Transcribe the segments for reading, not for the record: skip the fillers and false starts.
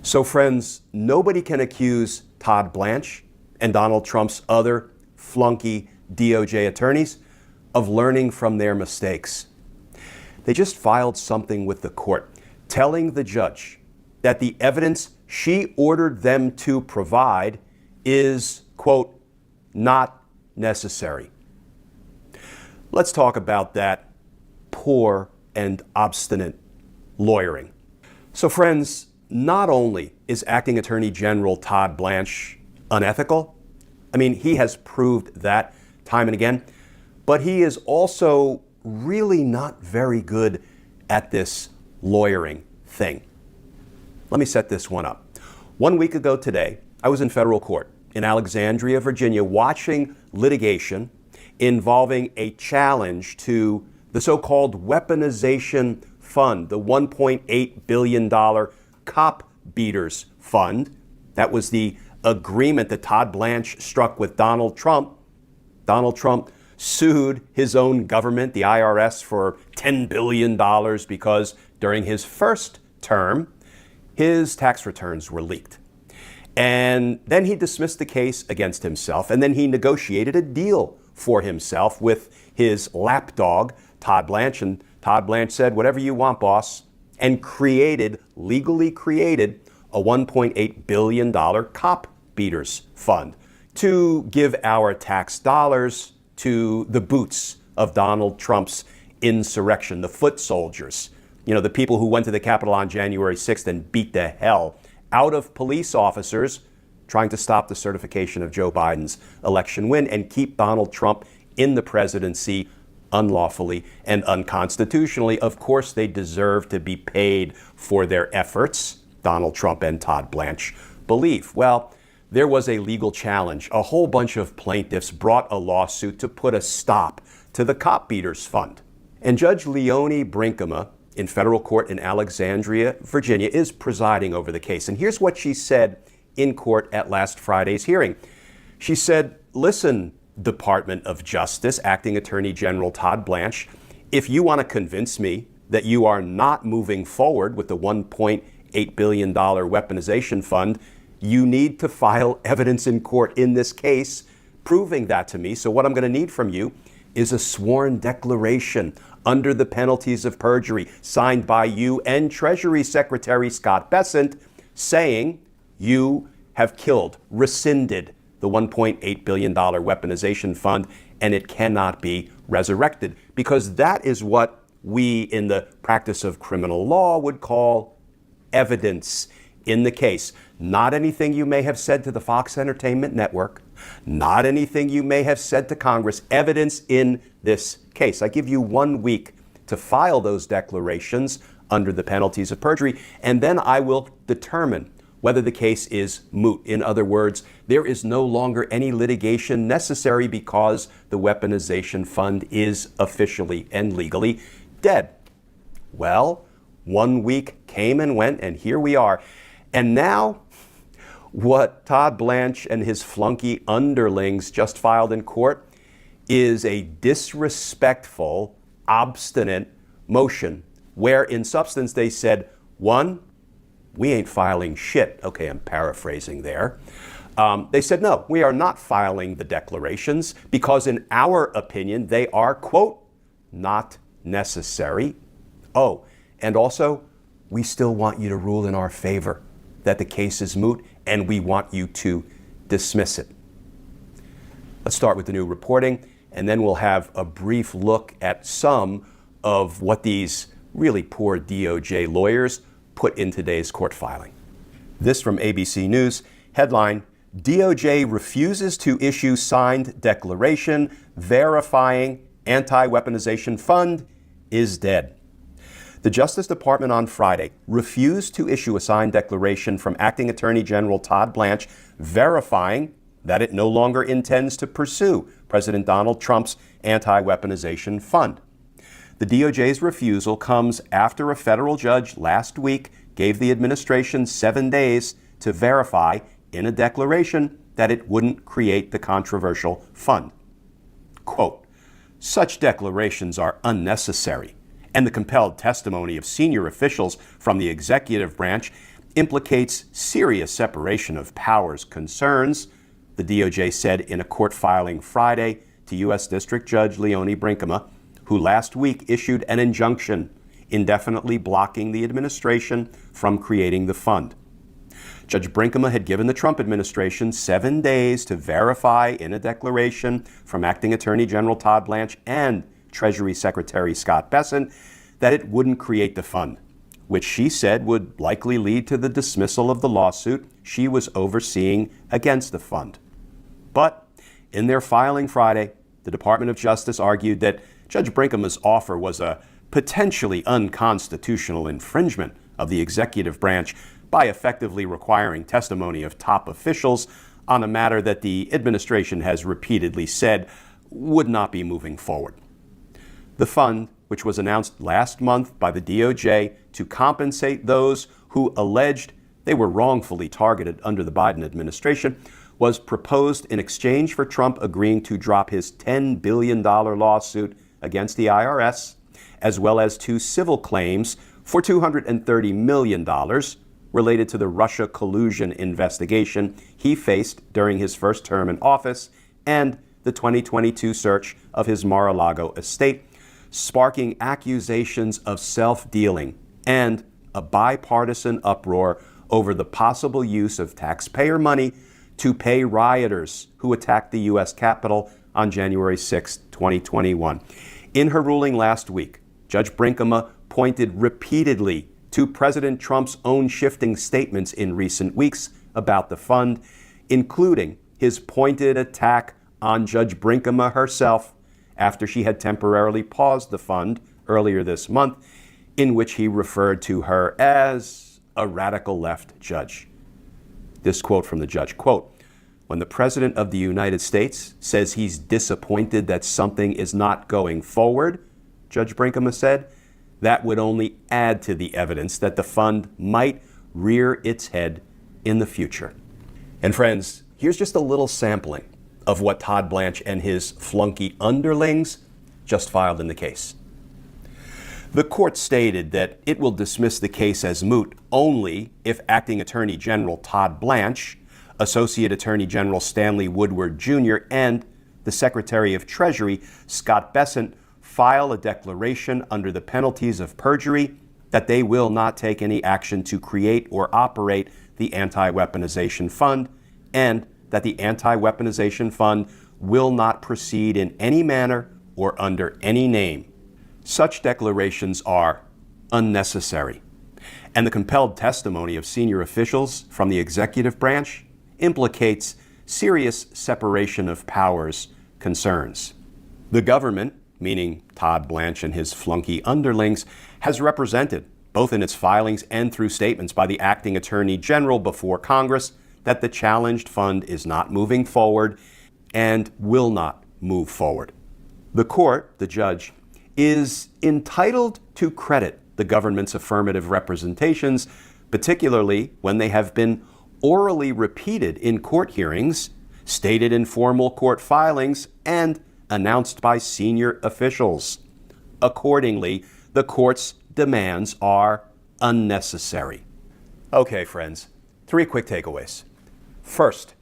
So friends, nobody can accuse Todd Blanche and Donald Trump's other flunky DOJ attorneys of learning from their mistakes. They just filed something with the court telling the judge that the evidence she ordered them to provide is, quote, not necessary. Let's talk about that poor and obstinate lawyering. So friends, not only is Acting Attorney General Todd Blanche unethical, I mean, he has proved that time and again, but he is also really not very good at this lawyering thing. Let me set this one up. 1 week ago today, I was in federal court in Alexandria, Virginia, watching litigation involving a challenge to the so-called weaponization fund, the $1.8 billion cop beaters fund. That was the agreement that Todd Blanche struck with Donald Trump. Donald Trump sued his own government, the IRS, for $10 billion because during his first term, his tax returns were leaked. And then he dismissed the case against himself, and then he negotiated a deal for himself with his lapdog, Todd Blanche. And Todd Blanche said, whatever you want, boss, and legally created a $1.8 billion cop beaters fund to give our tax dollars to the boots of Donald Trump's insurrection, the foot soldiers, the people who went to the Capitol on January 6th and beat the hell out of police officers trying to stop the certification of Joe Biden's election win and keep Donald Trump in the presidency unlawfully and unconstitutionally. Of course, they deserve to be paid for their efforts, Donald Trump and Todd Blanche believe. Well, there was a legal challenge. A whole bunch of plaintiffs brought a lawsuit to put a stop to the cop beaters fund. And Judge Leonie Brinkema in federal court in Alexandria, Virginia, is presiding over the case. And here's what she said in court at last Friday's hearing. She said, listen, Department of Justice, Acting Attorney General Todd Blanche, if you want to convince me that you are not moving forward with the $1.8 billion weaponization fund, you need to file evidence in court in this case proving that to me. So what I'm going to need from you is a sworn declaration under the penalties of perjury signed by you and Treasury Secretary Scott Bessent saying you have rescinded the $1.8 billion weaponization fund and it cannot be resurrected, because that is what we in the practice of criminal law would call evidence in the case. Not anything you may have said to the Fox Entertainment Network, not anything you may have said to Congress, evidence in this case. I give you 1 week to file those declarations under the penalties of perjury, and then I will determine whether the case is moot. In other words, there is no longer any litigation necessary because the weaponization fund is officially and legally dead. Well, 1 week came and went, and here we are. And now, what Todd Blanche and his flunky underlings just filed in court is a disrespectful, obstinate motion where in substance they said, one, we ain't filing shit. Okay, I'm paraphrasing there. They said, no, we are not filing the declarations because in our opinion, they are, quote, not necessary. Oh, and also, we still want you to rule in our favor that the case is moot, and we want you to dismiss it. Let's start with the new reporting, and then we'll have a brief look at some of what these really poor DOJ lawyers put in today's court filing. This from ABC News, headline, DOJ refuses to issue signed declaration verifying anti-weaponization fund is dead. The Justice Department on Friday refused to issue a signed declaration from Acting Attorney General Todd Blanche verifying that it no longer intends to pursue President Donald Trump's anti-weaponization fund. The DOJ's refusal comes after a federal judge last week gave the administration 7 days to verify in a declaration that it wouldn't create the controversial fund. Quote, such declarations are unnecessary, and the compelled testimony of senior officials from the executive branch implicates serious separation of powers concerns, the DOJ said in a court filing Friday to U.S. District Judge Leonie Brinkema, who last week issued an injunction indefinitely blocking the administration from creating the fund. Judge Brinkema had given the Trump administration 7 days to verify in a declaration from Acting Attorney General Todd Blanche and Treasury Secretary Scott Bessent that it wouldn't create the fund, which she said would likely lead to the dismissal of the lawsuit she was overseeing against the fund. But in their filing Friday, the Department of Justice argued that Judge Brinkema's offer was a potentially unconstitutional infringement of the executive branch by effectively requiring testimony of top officials on a matter that the administration has repeatedly said would not be moving forward. The fund, which was announced last month by the DOJ to compensate those who alleged they were wrongfully targeted under the Biden administration, was proposed in exchange for Trump agreeing to drop his $10 billion lawsuit against the IRS, as well as 2 civil claims for $230 million related to the Russia collusion investigation he faced during his first term in office and the 2022 search of his Mar-a-Lago estate, sparking accusations of self-dealing and a bipartisan uproar over the possible use of taxpayer money to pay rioters who attacked the U.S. Capitol on January 6, 2021. In her ruling last week, Judge Brinkema pointed repeatedly to President Trump's own shifting statements in recent weeks about the fund, including his pointed attack on Judge Brinkema herself after she had temporarily paused the fund earlier this month, in which he referred to her as a radical left judge. This quote from the judge, quote, "When the President of the United States says he's disappointed that something is not going forward," Judge Brinkema said, "that would only add to the evidence that the fund might rear its head in the future." And friends, here's just a little sampling of what Todd Blanche and his flunky underlings just filed in the case. The court stated that it will dismiss the case as moot only if Acting Attorney General Todd Blanche, Associate Attorney General Stanley Woodward Jr., and the Secretary of Treasury, Scott Bessent, file a declaration under the penalties of perjury that they will not take any action to create or operate the Anti-Weaponization Fund, and that the Anti-Weaponization Fund will not proceed in any manner or under any name. Such declarations are unnecessary, and the compelled testimony of senior officials from the executive branch implicates serious separation of powers concerns. The government, meaning Todd Blanche and his flunky underlings, has represented, both in its filings and through statements by the acting attorney general before Congress, that the challenged fund is not moving forward and will not move forward. The court, the judge, is entitled to credit the government's affirmative representations, particularly when they have been orally repeated in court hearings, stated in formal court filings, and announced by senior officials. Accordingly, the court's demands are unnecessary. Okay, friends, 3 quick takeaways. First,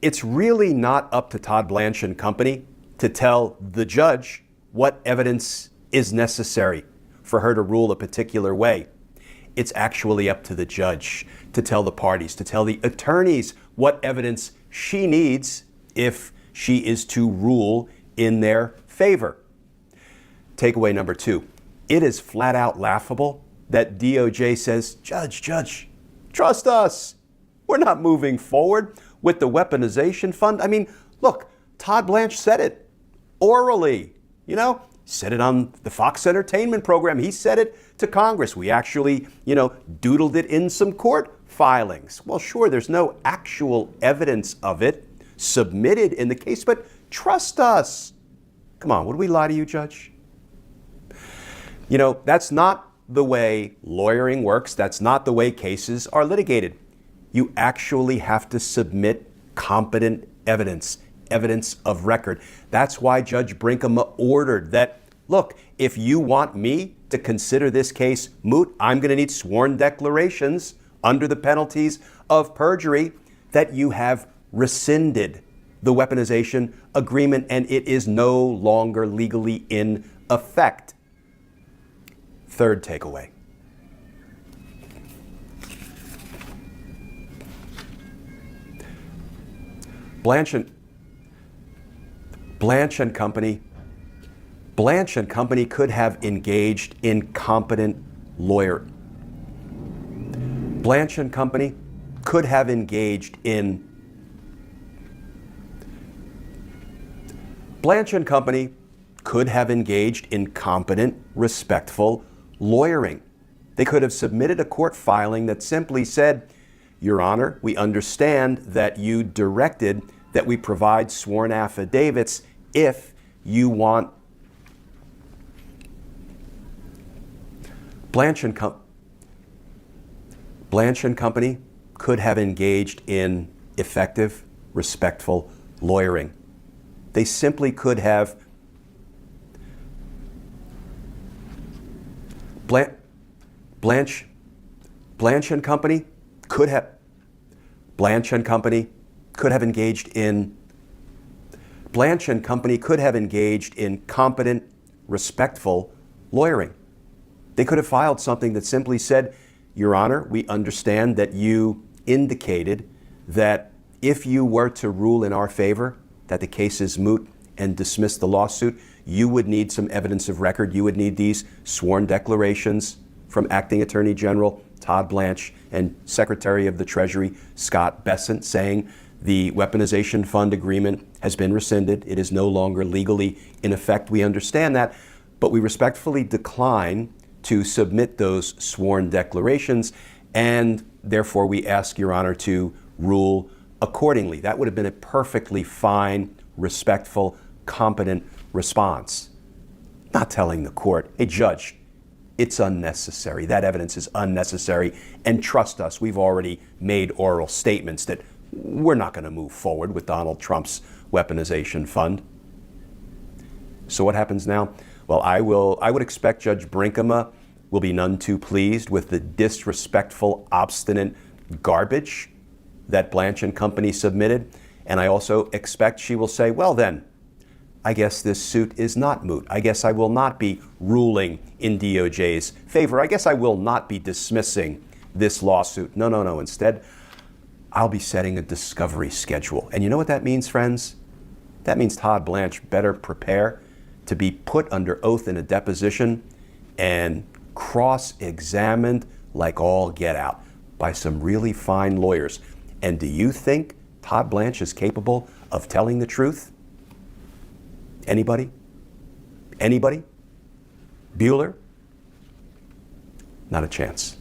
it's really not up to Todd Blanche and company to tell the judge what evidence is necessary for her to rule a particular way. It's actually up to the judge to tell the parties, to tell the attorneys what evidence she needs if she is to rule in their favor. Takeaway number 2, it is flat out laughable that DOJ says, Judge, trust us. We're not moving forward with the weaponization fund. I mean, look, Todd Blanche said it orally, said it on the Fox Entertainment program. He said it to Congress. We actually, doodled it in some court filings. Well, sure, there's no actual evidence of it submitted in the case, but trust us. Come on, would we lie to you, Judge? That's not the way lawyering works. That's not the way cases are litigated. You actually have to submit competent evidence of record. That's why Judge Brinkema ordered that, look, if you want me to consider this case moot, I'm going to need sworn declarations under the penalties of perjury that you have rescinded the weaponization agreement and it is no longer legally in effect. Third takeaway. Blanche and Company could have engaged in competent lawyer. Blanche and Company could have engaged in competent, respectful lawyering. They could have submitted a court filing that simply said, Your Honor, we understand that you directed that we provide sworn affidavits if you want. Blanche and Company could have engaged in effective, respectful lawyering. They simply could have. Blanche and Company could have engaged in competent, respectful lawyering. They could have filed something that simply said, Your Honor, we understand that you indicated that if you were to rule in our favor, that the case is moot and dismiss the lawsuit, you would need some evidence of record. You would need these sworn declarations from Acting Attorney General Todd Blanche and Secretary of the Treasury Scott Bessent saying the weaponization fund agreement has been rescinded. It is no longer legally in effect. We understand that, but we respectfully decline to submit those sworn declarations, and therefore we ask Your Honor to rule accordingly. That would have been a perfectly fine, respectful, competent response. Not telling the court, hey, Judge, it's unnecessary. That evidence is unnecessary. And trust us, we've already made oral statements that we're not going to move forward with Donald Trump's weaponization fund. So what happens now? Well, I would expect Judge Brinkema will be none too pleased with the disrespectful, obstinate garbage that Blanche and Company submitted. And I also expect she will say, well then, I guess this suit is not moot. I guess I will not be ruling in DOJ's favor. I guess I will not be dismissing this lawsuit. No. Instead, I'll be setting a discovery schedule. And you know what that means, friends? That means Todd Blanche better prepare to be put under oath in a deposition and cross-examined like all get out by some really fine lawyers. And do you think Todd Blanche is capable of telling the truth? Anybody? Bueller? Not a chance.